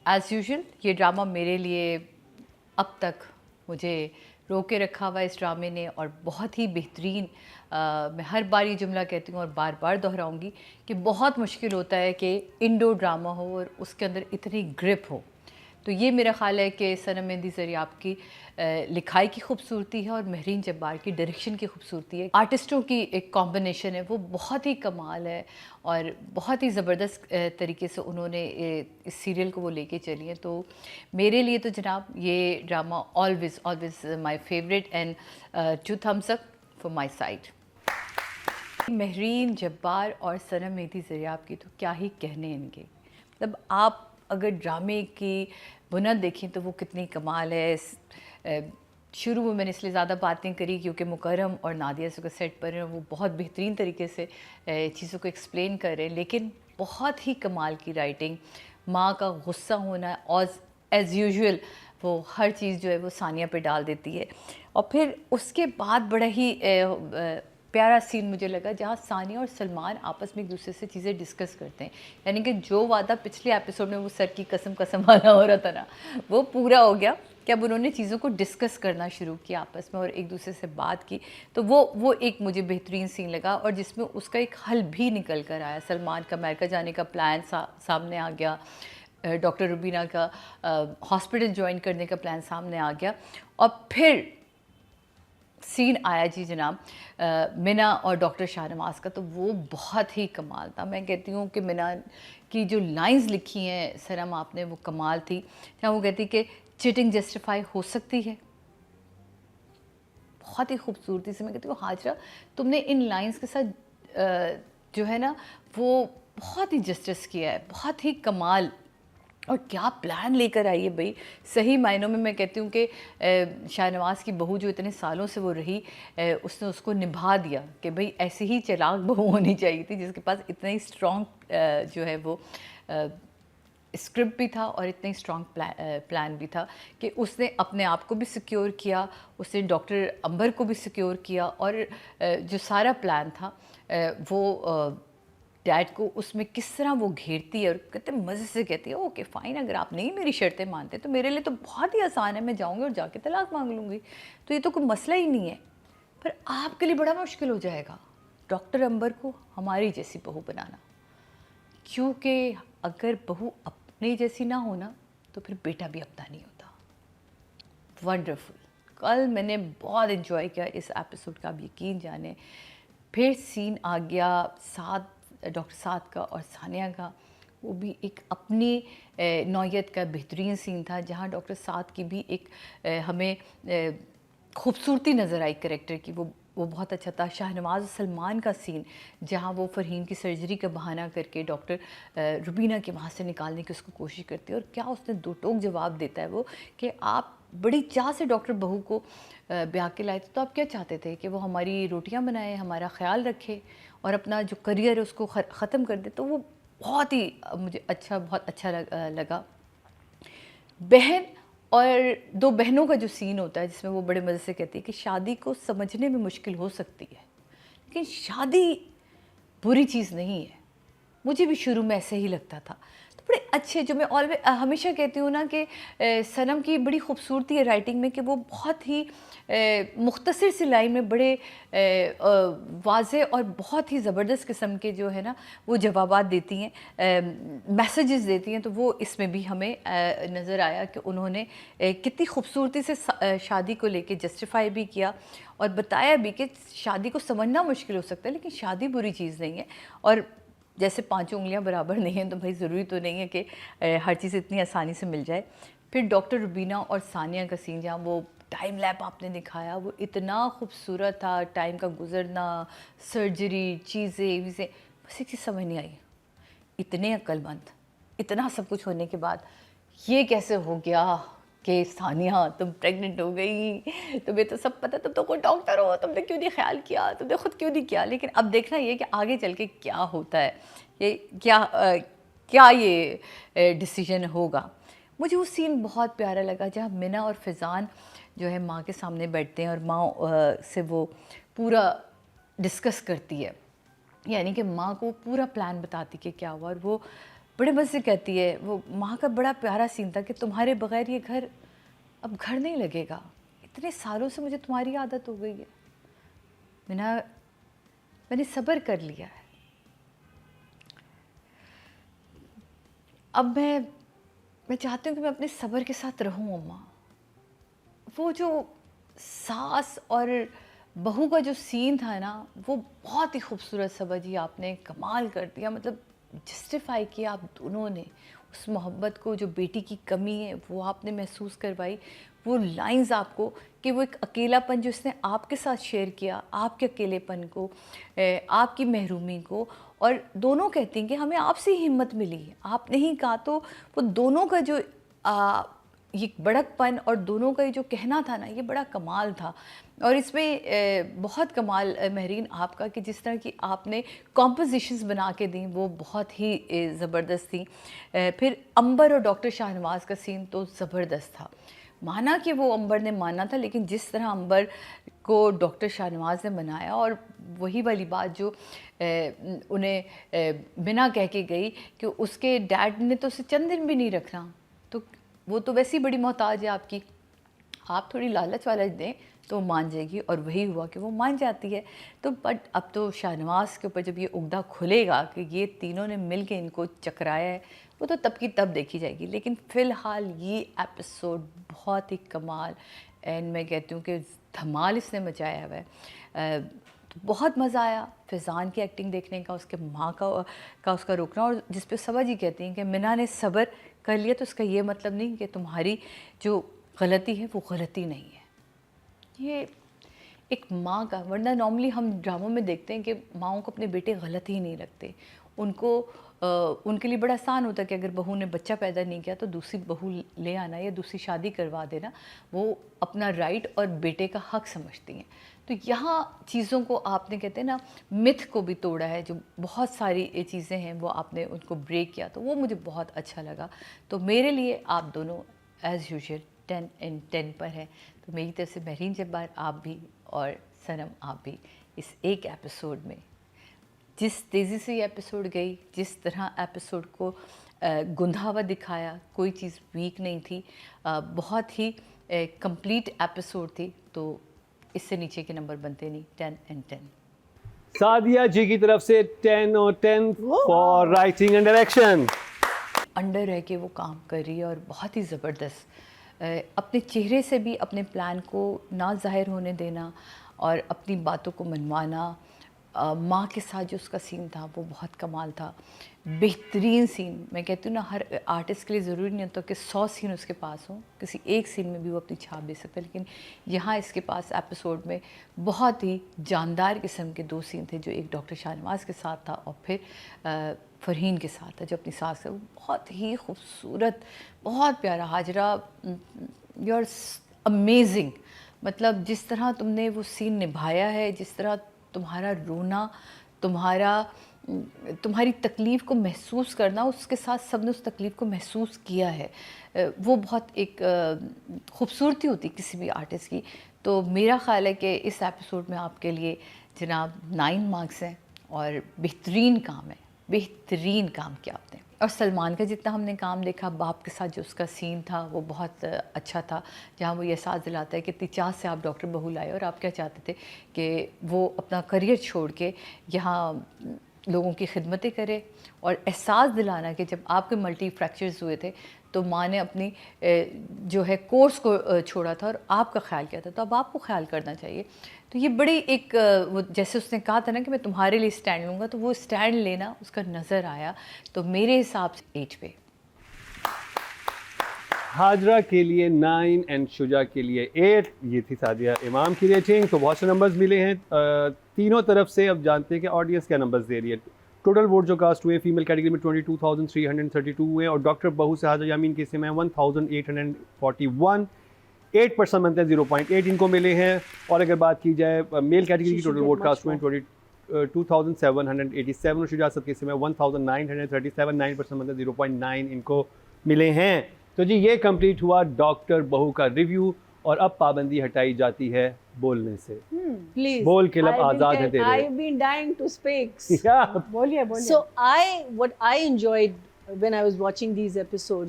As usual یہ drama میرے لیے اب تک مجھے روکے رکھا ہوا اس ڈرامے نے، اور بہت ہی بہترین. میں ہر بار یہ جملہ کہتی ہوں اور بار بار دہراؤں گی کہ بہت مشکل ہوتا ہے کہ انڈور ڈرامہ ہو اور اس کے اندر اتنی گرپ ہو. تو یہ میرا خیال ہے کہ صنم مہندی ذریعہ کی لکھائی کی خوبصورتی ہے اور مہرین جبار کی ڈائریکشن کی خوبصورتی ہے. آرٹسٹوں کی ایک کمبینیشن ہے، وہ بہت ہی کمال ہے اور بہت ہی زبردست طریقے سے انہوں نے اس سیریل کو وہ لے کے چلی ہیں. تو میرے لیے تو جناب یہ drama always my favourite and 2 thumbs up for my side. Mehreen Jabbar اور صنم مہندی ذریعہ کی تو کیا ہی کہنے ان کے. مطلب آپ اگر ڈرامے کی بنیاد دیکھیں تو وہ کتنی کمال ہے. شروع میں نے اس لیے زیادہ بات نہیں کری کیونکہ مکرم اور نادیہ سے سیٹ پر ہیں، وہ بہت بہترین طریقے سے چیزوں کو ایکسپلین کر رہے ہیں، لیکن بہت ہی کمال کی رائٹنگ. ماں کا غصہ ہونا ایز یوزول وہ ہر چیز جو ہے وہ ثانیہ پہ ڈال دیتی ہے. اور پھر اس کے بعد بڑا ہی پیارا سین مجھے لگا جہاں ثانیہ اور سلمان آپس میں ایک دوسرے سے چیزیں ڈسکس کرتے ہیں. یعنی کہ جو وعدہ پچھلے ایپیسوڈ میں وہ سر کی قسم والا ہو رہا تھا نا، وہ پورا ہو گیا کہ اب انہوں نے چیزوں کو ڈسکس کرنا شروع کیا آپس میں اور ایک دوسرے سے بات کی. تو وہ ایک مجھے بہترین سین لگا اور جس میں اس کا ایک حل بھی نکل کر آیا. سلمان کا امریکہ جانے کا پلان سامنے آ گیا، ڈاکٹر روبینہ کا ہاسپٹل جوائن کرنے کا پلان سامنے آ گیا، اور پھر سین آیا جی جناب منہ اور ڈاکٹر شاہ نواز کا. تو وہ بہت ہی کمال تھا. میں کہتی ہوں کہ منہ کی جو لائنز لکھی ہیں صنم آپ نے، وہ کمال تھی. جہاں وہ کہتی کہ چیٹنگ جسٹیفائی ہو سکتی ہے، بہت ہی خوبصورتی سے. میں کہتی ہوں حاجرہ تم نے ان لائنز کے ساتھ جو ہے نا وہ بہت ہی جسٹس کیا ہے، بہت ہی کمال. اور کیا پلان لے کر آئی ہے بھائی. صحیح معنوں میں کہتی ہوں کہ شاہ نواز کی بہو جو اتنے سالوں سے وہ رہی، اس نے اس کو نبھا دیا کہ بھائی ایسی ہی چلاک بہو ہونی چاہیے تھی جس کے پاس اتنا ہی اسٹرانگ جو ہے وہ اسکرپٹ بھی تھا اور اتنا ہی اسٹرانگ پلان بھی تھا کہ اس نے اپنے آپ کو بھی سیکیور کیا، اس نے ڈاکٹر امبر کو بھی سیکیور کیا، اور جو سارا پلان تھا وہ ڈیڈ کو اس میں کس طرح وہ گھیرتی ہے اور کتنے مزے سے کہتی ہے اوکے فائن، اگر آپ نہیں میری شرطیں مانتے تو میرے لیے تو بہت ہی آسان ہے، میں جاؤں گی اور جا کے طلاق مانگ لوں گی، تو یہ تو کوئی مسئلہ ہی نہیں ہے. پر آپ کے لیے بڑا مشکل ہو جائے گا ڈاکٹر امبر کو ہماری جیسی بہو بنانا، کیونکہ اگر بہو اپنے جیسی نہ ہونا تو پھر بیٹا بھی اپنا نہیں ہوتا. ونڈرفل. کل میں نے بہت انجوائے کیا اس ایپیسوڈ کا، آپ یقین جانیں. پھر سین آ گیا ڈاکٹر سعد کا اور ثانیہ کا. وہ بھی ایک اپنی نوعیت کا بہترین سین تھا جہاں ڈاکٹر سعد کی بھی ایک ہمیں خوبصورتی نظر آئی کریکٹر کی، وہ بہت اچھا تھا. شاہ نواز سلمان کا سین جہاں وہ فرحین کی سرجری کا بہانہ کر کے ڈاکٹر روبینہ کے وہاں سے نکالنے کی اس کو کوشش کرتی ہے، اور کیا اس نے دو ٹوک جواب دیتا ہے وہ کہ آپ بڑی چاہ سے ڈاکٹر بہو کو بیاہ کے لائے تھے، تو آپ کیا چاہتے تھے کہ وہ ہماری روٹیاں بنائے، ہمارا خیال رکھے اور اپنا جو کریئر ہے اس کو ختم کر دے. تو وہ بہت ہی مجھے بہت اچھا لگا. بہن اور دو بہنوں کا جو سین ہوتا ہے جس میں وہ بڑے مزے سے کہتی ہے کہ شادی کو سمجھنے میں مشکل ہو سکتی ہے لیکن شادی بری چیز نہیں ہے. مجھے بھی شروع میں ایسے ہی لگتا تھا. تو بڑے اچھے، جو میں ہمیشہ کہتی ہوں نا کہ صنم کی بڑی خوبصورتی ہے رائٹنگ میں کہ وہ بہت ہی مختصر سی لائن میں بڑے واضح اور بہت ہی زبردست قسم کے جو ہے نا وہ جوابات دیتی ہیں، میسیجز دیتی ہیں. تو وہ اس میں بھی ہمیں نظر آیا کہ انہوں نے کتنی خوبصورتی سے شادی کو لے کے جسٹیفائی بھی کیا اور بتایا بھی کہ شادی کو سمجھنا مشکل ہو سکتا ہے لیکن شادی بری چیز نہیں ہے. اور جیسے 5 انگلیاں برابر نہیں ہیں تو بھائی ضروری تو نہیں ہے کہ ہر چیز اتنی آسانی سے مل جائے. پھر ڈاکٹر روبینہ اور ثانیہ کا سین جہاں وہ ٹائم لیپ آپ نے دکھایا، وہ اتنا خوبصورت تھا. ٹائم کا گزرنا، سرجری، چیزیں بس ایک چیز سمجھ نہیں آئی، اتنے عقل مند، اتنا سب کچھ ہونے کے بعد یہ کیسے ہو گیا کہ ثانیہ تم پریگننٹ ہو گئی، تمہیں تو سب پتہ، تم تو کوئی ڈاکٹر ہو، تم نے کیوں نہیں خیال کیا، تم نے خود کیوں نہیں کیا. لیکن اب دیکھنا یہ کہ آگے چل کے کیا ہوتا ہے، یہ کیا یہ ڈیسیژن ہوگا. مجھے وہ سین بہت پیارا لگا جہاں منہ اور فضان جو ہے ماں کے سامنے بیٹھتے ہیں اور ماں سے وہ پورا ڈسکس کرتی ہے، یعنی کہ ماں کو پورا پلان بتاتی کہ کیا ہوا. اور وہ بڑے مزے سے کہتی ہے، وہ ماں کا بڑا پیارا سین تھا کہ تمہارے بغیر یہ گھر اب گھر نہیں لگے گا، اتنے سالوں سے مجھے تمہاری عادت ہو گئی ہے، میں نے صبر کر لیا ہے، اب میں چاہتی ہوں کہ میں اپنے صبر کے ساتھ رہوں اماں. وہ جو ساس اور بہو کا جو سین تھا نا، وہ بہت ہی خوبصورت سبا جی آپ نے کمال کر دیا. مطلب جسٹیفائی کیا آپ دونوں نے اس محبت کو، جو بیٹی کی کمی ہے وہ آپ نے محسوس کروائی. وہ لائنز آپ کو کہ وہ ایک اکیلا پن جو اس نے آپ کے ساتھ شیئر کیا، آپ کے اکیلے پن کو، آپ کی محرومی کو، اور دونوں کہتی ہیں کہ ہمیں آپ سے ہی ہمت ملی، آپ نے ہی کہا. تو وہ دونوں کا جو یہ بڑک پن اور دونوں کا یہ جو کہنا تھا نا، یہ بڑا کمال تھا. اور اس میں بہت کمال مہرین آپ کا کہ جس طرح کی آپ نے کمپوزیشنز بنا کے دیں وہ بہت ہی زبردست تھیں. پھر امبر اور ڈاکٹر شاہ نواز کا سین تو زبردست تھا. مانا کہ وہ امبر نے مانا تھا، لیکن جس طرح امبر کو ڈاکٹر شاہ نواز نے منایا، اور وہی والی بات جو انہیں بنا کہہ کے گئی کہ اس کے ڈیڈ نے تو اسے چند دن بھی نہیں رکھنا، تو وہ تو ویسی بڑی محتاج ہے آپ کی، آپ تھوڑی لالچ والچ دیں تو وہ مان جائے گی. اور وہی ہوا کہ وہ مان جاتی ہے. تو بٹ اب تو شاہ نواز کے اوپر جب یہ عقدہ کھلے گا کہ یہ تینوں نے مل کے ان کو چکرایا ہے، وہ تو تب کی تب دیکھی جائے گی. لیکن فی الحال یہ ایپیسوڈ بہت ہی کمال، اینڈ میں کہتی ہوں کہ دھمال اس نے مچایا ہوا ہے. بہت مزہ آیا فیضان کی ایکٹنگ دیکھنے کا، اس کے ماں کا اس کا روکنا. اور جس پہ صبا جی کہتی ہیں کہ منہ نے صبر کر لیا تو اس کا یہ مطلب نہیں کہ تمہاری جو غلطی ہے وہ غلطی نہیں ہے. یہ ایک ماں کا، ورنہ نارملی ہم ڈراموں میں دیکھتے ہیں کہ ماؤں کو اپنے بیٹے غلط ہی نہیں لگتے. ان کے لیے بڑا آسان ہوتا ہے کہ اگر بہو نے بچہ پیدا نہیں کیا تو دوسری بہو لے آنا یا دوسری شادی کروا دینا، وہ اپنا رائٹ اور بیٹے کا حق سمجھتی ہیں. تو یہاں چیزوں کو آپ نے کہتے ہیں نا متھ کو بھی توڑا ہے، جو بہت ساری چیزیں ہیں وہ آپ نے ان کو بریک کیا، تو وہ مجھے بہت اچھا لگا. تو میرے لیے آپ دونوں ایز یوزول 10/10 پر ہیں. تو میری طرف سے مہرین جبار آپ بھی اور صنم آپ بھی اس ایک ایپیسوڈ میں جس تیزی سے یہ ایپیسوڈ گئی، جس طرح ایپیسوڈ کو گندھا ہوا دکھایا، کوئی چیز ویک نہیں تھی، بہت ہی کمپلیٹ ایپیسوڈ تھی. تو اس سے نیچے کے نمبر بنتے نہیں. 10/10. سعدیہ جی کی طرف سے 10/10 for writing and direction. Under رہ کے وہ کام کر رہی ہے اور بہت ہی زبردست. اپنے چہرے سے بھی اپنے پلان کو نہ ظاہر ہونے دینا اور اپنی باتوں کو منوانا. ماں کے ساتھ جو اس کا سین تھا وہ بہت کمال تھا، بہترین سین. میں کہتی ہوں نا، ہر آرٹسٹ کے لیے ضروری نہیں ہوتا کہ 100 سین اس کے پاس ہوں، کسی ایک سین میں بھی وہ اپنی چھاپ دے سکتا ہے. لیکن یہاں اس کے پاس ایپیسوڈ میں بہت ہی جاندار قسم کے 2 سین تھے، جو ایک ڈاکٹر شاہ نواز کے ساتھ تھا اور پھر فرحین کے ساتھ تھا جو اپنی ساس ہے. وہ بہت ہی خوبصورت، بہت پیارا. Hajra you are amazing. مطلب جس طرح تم نے وہ سین نبھایا ہے، جس طرح تمہارا رونا، تمہاری تکلیف کو محسوس کرنا، اس کے ساتھ سب نے اس تکلیف کو محسوس کیا ہے. وہ بہت ایک خوبصورتی ہوتی کسی بھی آرٹسٹ کی. تو میرا خیال ہے کہ اس ایپیسوڈ میں آپ کے لیے جناب 9 مارکس ہیں اور بہترین کام ہے، بہترین کام کیا آپ نے. اور سلمان کا جتنا ہم نے کام دیکھا، باپ کے ساتھ جو اس کا سین تھا وہ بہت اچھا تھا، جہاں وہ یہ احساس دلاتا ہے کہ اتنی چاہ سے آپ ڈاکٹر بہو لائے اور آپ کیا چاہتے تھے کہ وہ اپنا کریئر چھوڑ کے یہاں لوگوں کی خدمتیں کرے. اور احساس دلانا کہ جب آپ کے ملٹی فریکچرز ہوئے تھے تو ماں نے اپنی جو ہے کورس کو چھوڑا تھا اور آپ کا خیال کیا تھا، تو اب آپ کو خیال کرنا چاہیے. تو یہ بڑی ایک وہ جیسے اس نے کہا تھا نا کہ میں تمہارے لیے اسٹینڈ لوں گا، تو وہ اسٹینڈ لینا اس کا نظر آیا. تو میرے حساب سے 8 پہ. حاجرہ کے لیے 9 اینڈ شجاع کے لیے 8. یہ تھی سعدیہ امام کی ریٹنگ. تو بہت سے نمبرز ملے ہیں تینوں طرف سے. اب جانتے ہیں کہ آڈینس کیا نمبرز دے رہی ہے. ٹوٹل ووٹ جو کاسٹ ہوئے فیمیل کیٹیگری میں 22,332 ہوئے اور ڈاکٹر بہو سے حاجرہ یامین کے حصے میں 1,841. 8% بنتے ہیں 0.8 ان کو ملے ہیں. اور اگر بات کی جائے میل کیٹیگری کی ٹوٹل ووٹ کاسٹ ہوئے 22,787 اور شجاع صاحب کے حصے میں 1,937. 9% بنتے ہیں 0.9 ان کو ملے ہیں. تو جی یہ کمپلیٹ ہوا ڈاکٹر بہو کا ریویو. اور اب پابندی ہٹائی جاتی ہے بولنے سے. Please. بول کے لب آزاد ہے تیرے. I've been dying to speak. Yeah. بولیے. So what I enjoyed when I was watching these episodes,